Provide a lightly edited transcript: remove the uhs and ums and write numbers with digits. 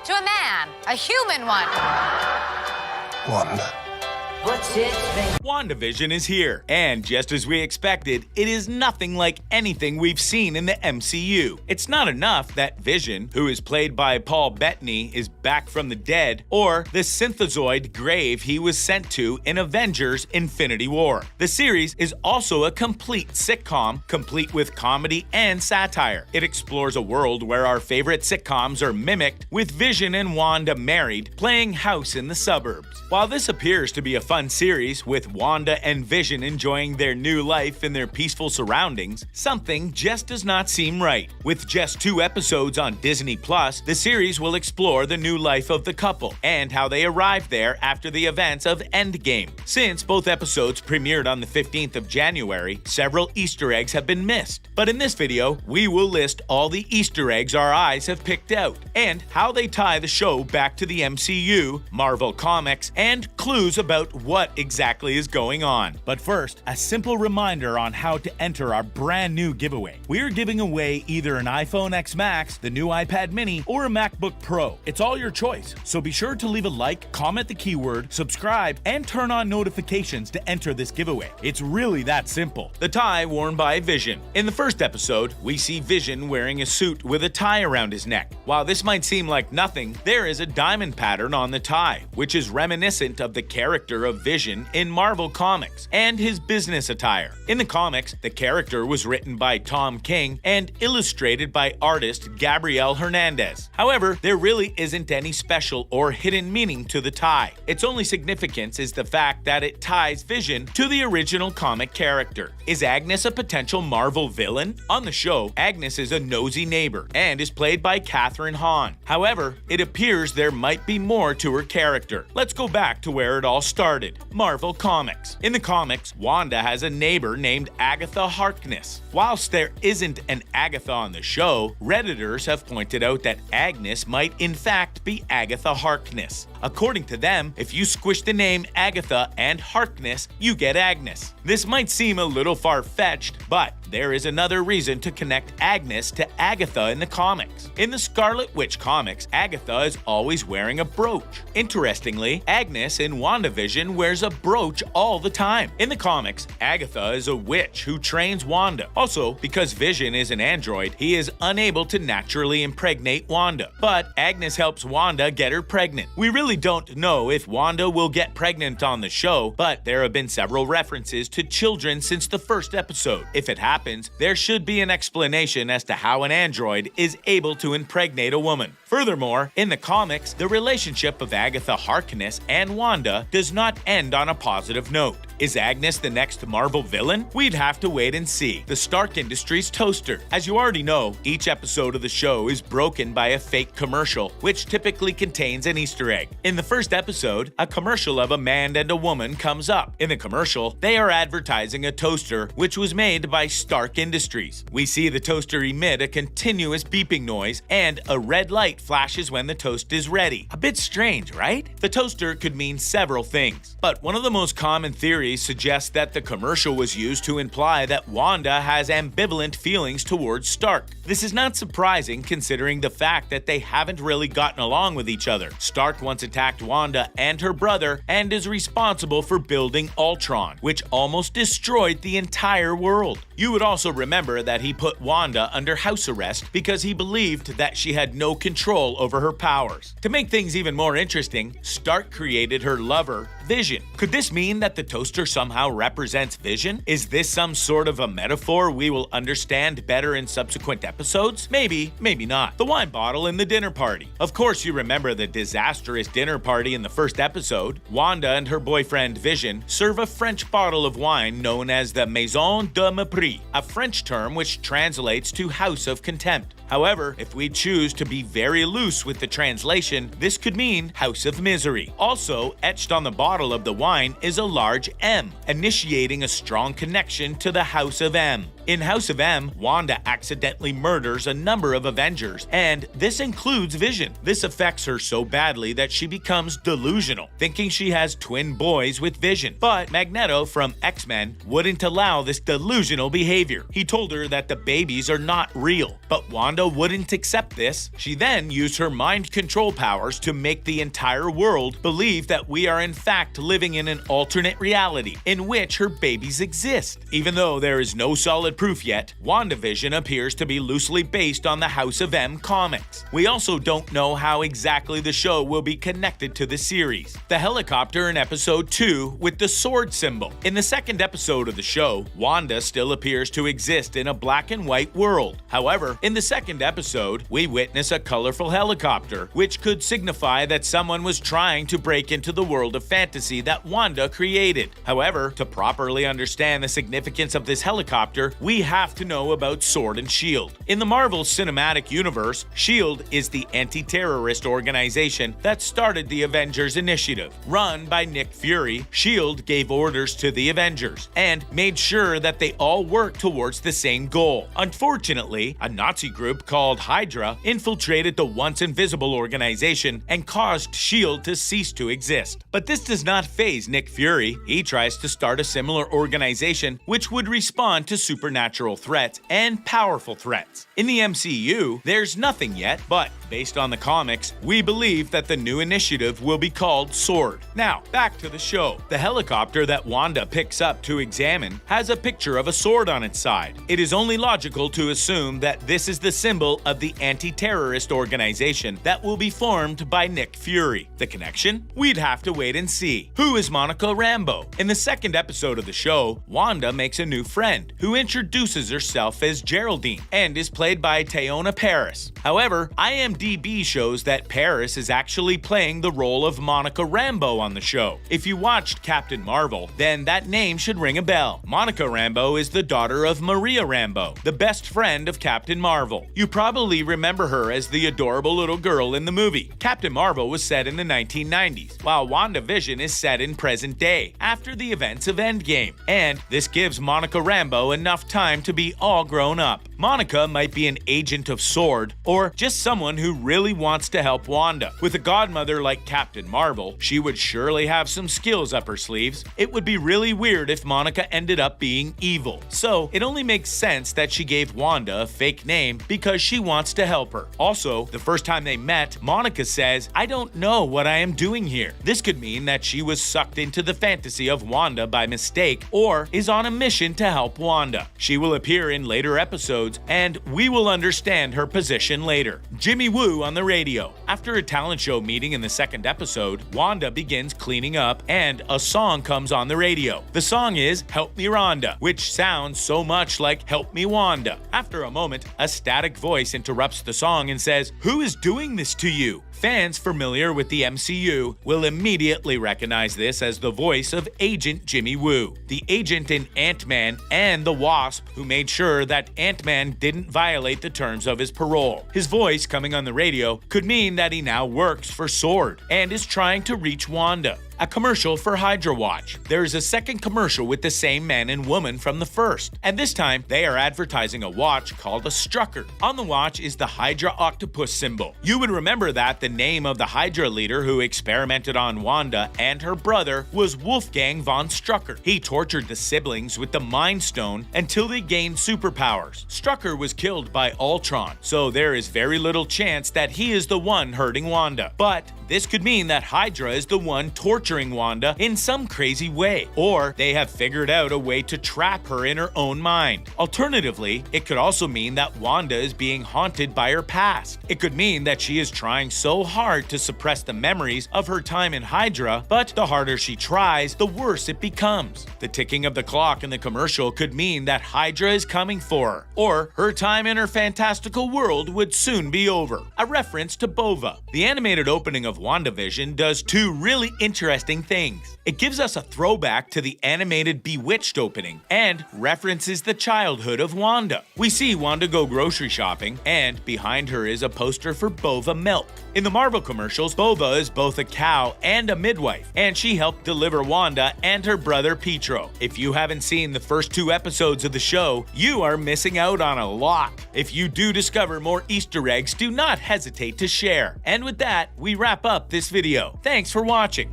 to a man, a human one. Wanda. WandaVision is here, and just as we expected, it is nothing like anything we've seen in the MCU. It's not enough that Vision, who is played by Paul Bettany, is back from the dead, or the synthezoid grave he was sent to in Avengers Infinity War. The series is also a complete sitcom, complete with comedy and satire. It explores a world where our favorite sitcoms are mimicked, with Vision and Wanda married, playing house in the suburbs. While this appears to be a fun series, with Wanda and Vision enjoying their new life in their peaceful surroundings, something just does not seem right. With just 2 episodes on Disney+, the series will explore the new life of the couple and how they arrived there after the events of Endgame. Since both episodes premiered on the 15th of January, several Easter eggs have been missed. But in this video, we will list all the Easter eggs our eyes have picked out, and how they tie the show back to the MCU, Marvel Comics, and clues about what exactly is going on. But first, a simple reminder on how to enter our brand new giveaway. We are giving away either an iPhone X Max, the new iPad mini, or a MacBook Pro. It's all your choice, so be sure to leave a like, comment the keyword, subscribe, and turn on notifications to enter this giveaway. It's really that simple. The tie worn by Vision. In the first episode, we see Vision wearing a suit with a tie around his neck. While this might seem like nothing, there is a diamond pattern on the tie, which is reminiscent of the character of Vision in Marvel Comics and his business attire. In the comics, the character was written by Tom King and illustrated by artist Gabriel Hernandez. However, there really isn't any special or hidden meaning to the tie. Its only significance is the fact that it ties Vision to the original comic character. Is Agnes a potential Marvel villain? On the show, Agnes is a nosy neighbor and is played by Kathryn Hahn. However, it appears there might be more to her character. Let's go back to where it all started. Marvel Comics. In the comics, Wanda has a neighbor named Agatha Harkness. Whilst there isn't an Agatha on the show, Redditors have pointed out that Agnes might in fact be Agatha Harkness. According to them, if you squish the name Agatha and Harkness, you get Agnes. This might seem a little far-fetched, but there is another reason to connect Agnes to Agatha in the comics. In the Scarlet Witch comics, Agatha is always wearing a brooch. Interestingly, Agnes in WandaVision wears a brooch all the time. In the comics, Agatha is a witch who trains Wanda. Also, because Vision is an android, he is unable to naturally impregnate Wanda. But Agnes helps Wanda get her pregnant. We really don't know if Wanda will get pregnant on the show, but there have been several references to children since the first episode. If it happens, there should be an explanation as to how an android is able to impregnate a woman. Furthermore, in the comics, the relationship of Agatha Harkness and Wanda does not end on a positive note. Is Agnes the next Marvel villain? We'd have to wait and see. The Stark Industries toaster. As you already know, each episode of the show is broken by a fake commercial, which typically contains an Easter egg. In the first episode, a commercial of a man and a woman comes up. In the commercial, they are advertising a toaster, which was made by Stark Industries. We see the toaster emit a continuous beeping noise, and a red light flashes when the toast is ready. A bit strange, right? The toaster could mean several things, but one of the most common theories suggests that the commercial was used to imply that Wanda has ambivalent feelings towards Stark. This is not surprising considering the fact that they haven't really gotten along with each other. Stark once attacked Wanda and her brother and is responsible for building Ultron, which almost destroyed the entire world. You would also remember that he put Wanda under house arrest because he believed that she had no control over her powers. To make things even more interesting, Stark created her lover, Vision. Could this mean that the toaster somehow represents Vision? Is this some sort of a metaphor we will understand better in subsequent episodes? Maybe, maybe not. The wine bottle in the dinner party. Of course you remember the disastrous dinner party in the first episode. Wanda and her boyfriend Vision serve a French bottle of wine known as the Maison de Mépris, a French term which translates to House of Contempt. However, if we choose to be very loose with the translation, this could mean House of Misery. Also, etched on the bottle of the wine is a large M, initiating a strong connection to the House of M. In House of M, Wanda accidentally murders a number of Avengers, and this includes Vision. This affects her so badly that she becomes delusional, thinking she has twin boys with Vision. But Magneto from X-Men wouldn't allow this delusional behavior. He told her that the babies are not real, but Wanda wouldn't accept this. She then used her mind control powers to make the entire world believe that we are in fact living in an alternate reality in which her babies exist. Even though there is no solid proof yet, WandaVision appears to be loosely based on the House of M comics. We also don't know how exactly the show will be connected to the series. The helicopter in episode 2 with the sword symbol. In the second episode of the show, Wanda still appears to exist in a black and white world. However, in the second episode, we witness a colorful helicopter, which could signify that someone was trying to break into the world of fantasy that Wanda created. However, to properly understand the significance of this helicopter, we have to know about Sword and Shield. In the Marvel Cinematic Universe, Shield is the anti-terrorist organization that started the Avengers Initiative. Run by Nick Fury, Shield gave orders to the Avengers and made sure that they all worked towards the same goal. Unfortunately, a Nazi group called Hydra infiltrated the once invisible organization and caused Shield to cease to exist. But this does not faze Nick Fury. He tries to start a similar organization which would respond to supernatural threats and powerful threats. In the MCU, there's nothing yet, but based on the comics, we believe that the new initiative will be called Sword. Now, back to the show. The helicopter that Wanda picks up to examine has a picture of a sword on its side. It is only logical to assume that this is the symbol of the anti-terrorist organization that will be formed by Nick Fury. The connection? We'd have to wait and see. Who is Monica Rambeau? In the second episode of the show, Wanda makes a new friend who introduces herself as Geraldine and is played by Teyonah Parris. However, IMDb shows that Parris is actually playing the role of Monica Rambeau on the show. If you watched Captain Marvel, then that name should ring a bell. Monica Rambeau is the daughter of Maria Rambeau, the best friend of Captain Marvel. You probably remember her as the adorable little girl in the movie. Captain Marvel was set in the 1990s, while WandaVision is set in present day, after the events of Endgame. And this gives Monica Rambeau enough time to be all grown up. Monica might be an agent of Sword, or just someone who really wants to help Wanda. With a godmother like Captain Marvel, she would surely have some skills up her sleeves. It would be really weird if Monica ended up being evil. So it only makes sense that she gave Wanda a fake name because she wants to help her. Also, the first time they met, Monica says, "I don't know what I am doing here." This could mean that she was sucked into the fantasy of Wanda by mistake or is on a mission to help Wanda. She will appear in later episodes and we will understand her position later. Jimmy Woo on the radio. After a talent show meeting in the second episode, Wanda begins cleaning up and a song comes on the radio. The song is "Help Me Rhonda," which sounds so much like "Help Me Wanda." After a moment, a static voice interrupts the song and says, "Who is doing this to you?" Fans familiar with the MCU will immediately recognize this as the voice of Agent Jimmy Woo, the agent in Ant-Man and the Wasp who made sure that Ant-Man didn't violate the terms of his parole. His voice coming on the radio could mean that he now works for Sword and is trying to reach Wanda. A commercial for Hydra Watch. There is a second commercial with the same man and woman from the first, and this time they are advertising a watch called a Strucker. On the watch is the Hydra octopus symbol. You would remember that the name of the Hydra leader who experimented on Wanda and her brother was Wolfgang von Strucker. He tortured the siblings with the Mind Stone until they gained superpowers. Strucker was killed by Ultron, so there is very little chance that he is the one hurting Wanda. But this could mean that Hydra is the one torturing Wanda in some crazy way, or they have figured out a way to trap her in her own mind. Alternatively, it could also mean that Wanda is being haunted by her past. It could mean that she is trying so hard to suppress the memories of her time in Hydra, but the harder she tries, the worse it becomes. The ticking of the clock in the commercial could mean that Hydra is coming for her, or her time in her fantastical world would soon be over. A reference to Bova. The animated opening of WandaVision does two really interesting things. It gives us a throwback to the animated Bewitched opening and references the childhood of Wanda. We see Wanda go grocery shopping, and behind her is a poster for Bova milk. In the Marvel commercials, Boba is both a cow and a midwife, and she helped deliver Wanda and her brother Pietro. If you haven't seen the first 2 episodes of the show, you are missing out on a lot. If you do discover more Easter eggs, do not hesitate to share. And with that, we wrap up this video. Thanks for watching.